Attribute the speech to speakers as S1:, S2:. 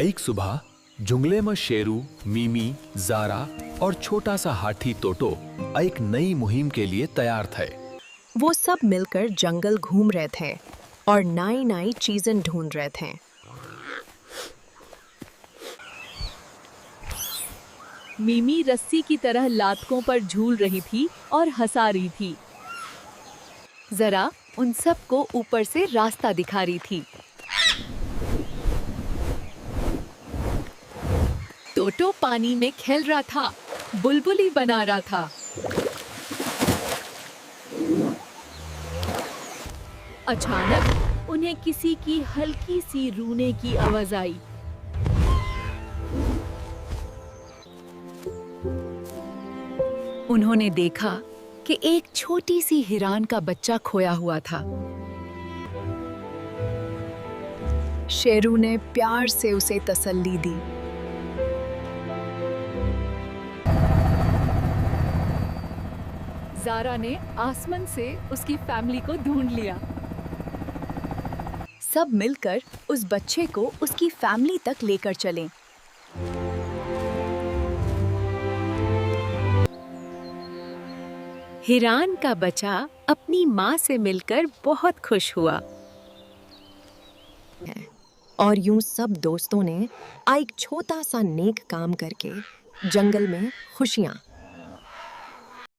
S1: एक सुबह जुंगले में शेरू, मीमी, जारा और छोटा सा हाथी टोटो एक नई मुहिम के लिए तैयार थे।
S2: वो सब मिलकर जंगल घूम रहे थे और नई नई चीजें ढूंढ रहे थे।
S3: मिमी रस्सी की तरह लातकों पर झूल रही थी और हंसा रही थी। जरा उन सबको ऊपर से रास्ता दिखा रही थी। टोटो पानी में खेल रहा था, बुलबुली बना रहा था। अचानक उन्हें किसी की हल्की सी रोने की आवाज आई। उन्होंने देखा कि एक छोटी सी हिरन का बच्चा खोया हुआ था।
S2: शेरू ने प्यार से उसे तसल्ली दी।
S3: जारा ने आसमान से उसकी फैमिली को ढूंढ लिया।
S2: सब मिलकर उस बच्चे को उसकी फैमिली तक लेकर चले।
S3: हिरन का बच्चा अपनी माँ से मिलकर बहुत खुश हुआ।
S2: और यूं सब दोस्तों ने एक छोटा सा नेक काम करके जंगल में खुशियां